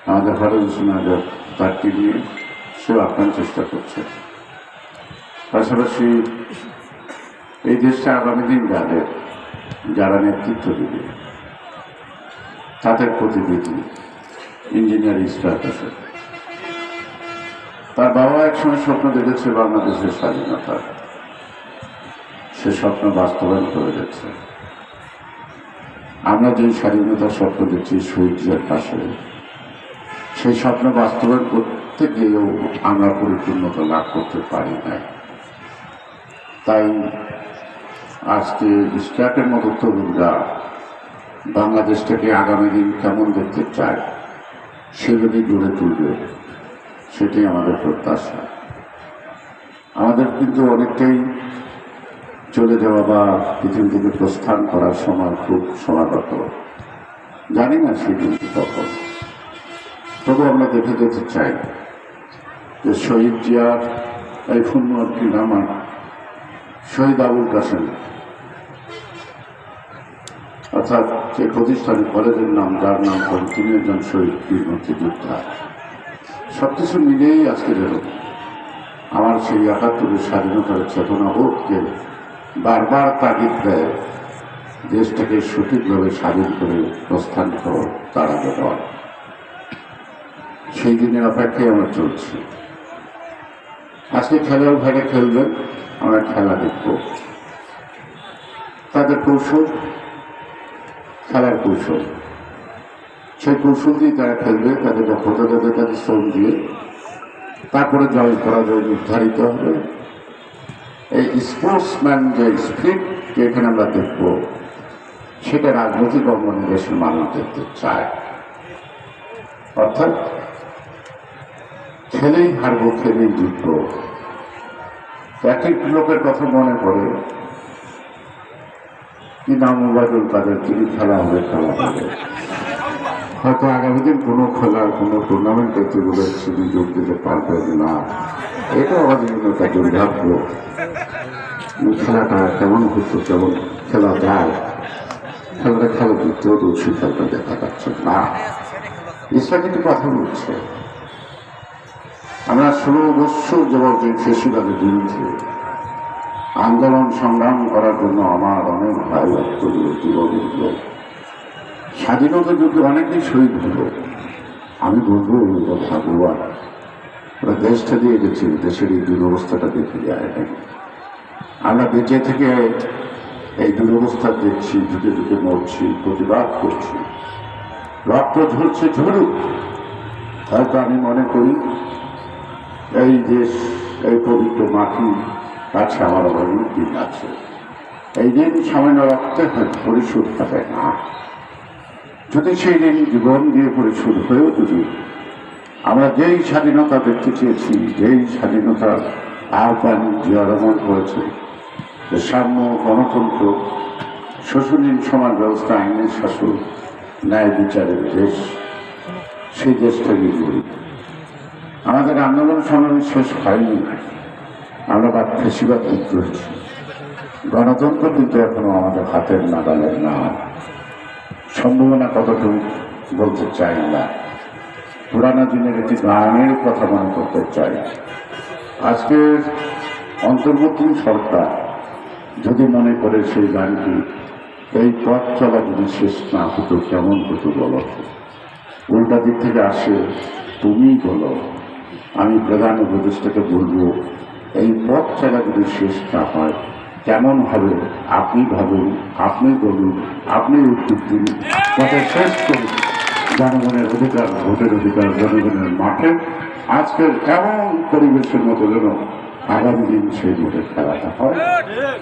আমাদের ফরেন্সিক তারটি নিয়ে সেও আপ্রাণ চেষ্টা করছে। পাশাপাশি এই দেশটা আগামী দিন যারা নেতৃত্ব দেবে তাদের প্রতিনিধি ইঞ্জিনিয়ার ইশরাক হোসেন। তার বাবা একসময় স্বপ্ন দেখেছে বাংলাদেশের স্বাধীনতা, সে স্বপ্ন বাস্তবায়ন করে যাচ্ছে। আমরা যে স্বাধীনতার স্বপ্ন দেখছি শহীদের পাশে, সেই স্বপ্ন বাস্তবায়ন করতে গিয়েও আমরা পরিপূর্ণতা লাভ করতে পারি না। তাই আজকে ইশরাকের মতো তরুণরা বাংলাদেশটাকে আগামী দিন কেমন দেখতে চায় সেগুলি গড়ে তুলবে, সেটি আমাদের প্রত্যাশা। আমাদের কিন্তু অনেকটাই চলে যাওয়া বা পৃথিবী থেকে প্রস্থান করার সময় খুব সমাগত, জানি না সেটি কখন। তবু আমরা দেখে যেতে চাই যে শহীদ জিয়ার এই ফুলমুয়ারটি নামান শহীদ আবুল কাসেম, অর্থাৎ যে প্রতিষ্ঠানের কলেজের নাম যার নাম করে তিনি একজন শহীদ বীর মুক্তিযোদ্ধা। সব কিছু মিলেই আজকে যেন আমার সেই ৭১-এর স্বাধীনতার চেতনা বোধকে বারবার তাগিদ দেয় দেশটাকে সঠিকভাবে স্বাধীন করে প্রস্থান তারা হয়। সেই দিনের অপেক্ষায় আমরা চলছি। আজকে খেলার ভাগে খেলবেন, আমরা খেলা দেখব। তাদের কৌশল, খেলার কৌশল, সেই কৌশল দিয়ে তারা খেলবে, তাদের দক্ষতা দেবে, তাদের শ্রম দিয়ে। তারপরে জয় পরাজয় নির্ধারিত হবে। এই স্পোর্টসম্যান যে স্পিরিটকে এখানে আমরা দেখব, সেটা রাজনৈতিক অঙ্গনে দেশের মানুষ দেখতে চায়। অর্থাৎ খেলেই হারবো, খেলেই জিতব। এক লোকের কথা মনে পড়ে, কি নাম ওবায়দুল কাদের, তিনি খেলা হবে। হয়তো আগামী দিন কোনো খেলার কোনো টুর্নামেন্টে বলে তিনি যোগ দিতে পারবেন না। এটা আমাদের জন্য একটা দুর্ভাগ্য। খেলাটা কেমন হতো, কেমন খেলা যায়, খেলাটা খেলা দিতেও তো সেই খেলাটা দেখা যাচ্ছে না। ইসলাম কিন্তু কথা বলছে, আমরা 16 বছর যাবত যে ফেসিবাদের বিরুদ্ধে আন্দোলন সংগ্রাম করার জন্য আমার অনেক ভাই রক্ত দিল, জীবন দিল। স্বাধীনতা যুদ্ধে অনেকেই শহীদ হল। আমি বলবো ভগবান, ওরা দেশটা দিয়ে গেছে, দেশের এই দুরবস্থাটা দেখে যায় না। আমরা বেঁচে থেকে এই দুরবস্থা দেখছি, ঢুকে ঢুকে মরছি, প্রতিবাদ করছি। রক্ত ঝরছে, ঝরুক। হয়তো আমি মনে করি এই দেশ, এই পবিত্র মাটি কাছে আমার অনেক দিন আছে। এই দিন সামান্য রক্তে পরিশোধ হবে না। যদি সেই দিন জীবন দিয়ে পরিশোধ হয়েও যদি আমরা যেই স্বাধীনতা দেখতে চেয়েছি, যেই স্বাধীনতার আহ্বান জিয়া রহমান করেছে, যে সাম্য, গণতন্ত্র, শোষণহীন সমাজ ব্যবস্থা, আইনের শাসন, ন্যায় বিচারের দেশ, সেই দেশটাকে গড়ি। আমাদের আন্দোলন সংগ্রাম শেষ হয়নি, আমরা ফেসিবাদ মুক্ত হয়েছি। গণতন্ত্র কিন্তু এখনো আমাদের হাতের নাগালের না। সম্ভাবনা কতটুকু বলতে চাই না। পুরানো দিনের একটি গানের কথা মনে করতে চাই। আজকের অন্তর্বর্তী সরকার যদি মনে করে সেই গানটি, এই পথ চলা যদি শেষ না হতো কেমন হতো বলো। উল্টা দিক থেকে আসে, তুমি বলো। আমি প্রধান উপদেষ্টাকে বলবো, এই পথ চলা যদি শেষ না হয় কেমন হবে আপনি ভাবুন, আপনি বলুন, আপনি উত্তর দিন। পথে শেষ করুন জনগণের অধিকার, ভোটের অধিকার, জনগণের মাঠে আজকের এমন পরিবেশের মতো যেন আগামী দিন সেই ভোটের খেলাটা হয়।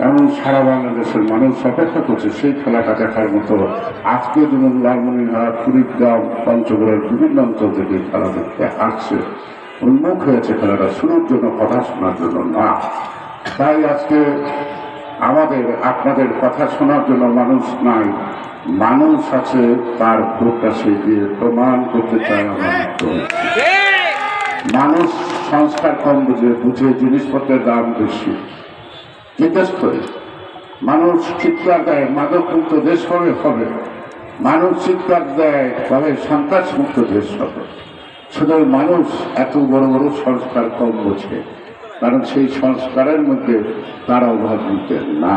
এমন সারা বাংলাদেশের মানুষ অপেক্ষা করছে সেই খেলাটা দেখার মতো। আজকে যেমন লালমনিরহাট, কুড়িগ্রাম, পঞ্চগড়ের বিভিন্ন অঞ্চল থেকে খেলা দেখতে আসছে, উন্মুখ হয়েছে খেলাটা শুরুর জন্য, কথা শোনার জন্য না। তাই আজকে আমাদের আপনাদের কথা শোনার জন্য মানুষ নাই, মানুষ আছে, তার ভোটটা সে দিয়ে প্রমাণ করতে চায় আমার। মানুষ সংস্কার কম বুঝে জিনিসপত্রের দাম বেশি জিজ্ঞেস করে। মানুষ চিৎকার দেয়, মাদক মুক্ত দেশ হবে। মানুষ চিৎকার দেয় তবে সন্ত্রাস মুক্ত দেশ হবে। শুধু মানুষ এত বড় বড় সংস্কার কম বোঝে, কারণ সেই সংস্কারের মধ্যে তারা অভাব নিতেন না।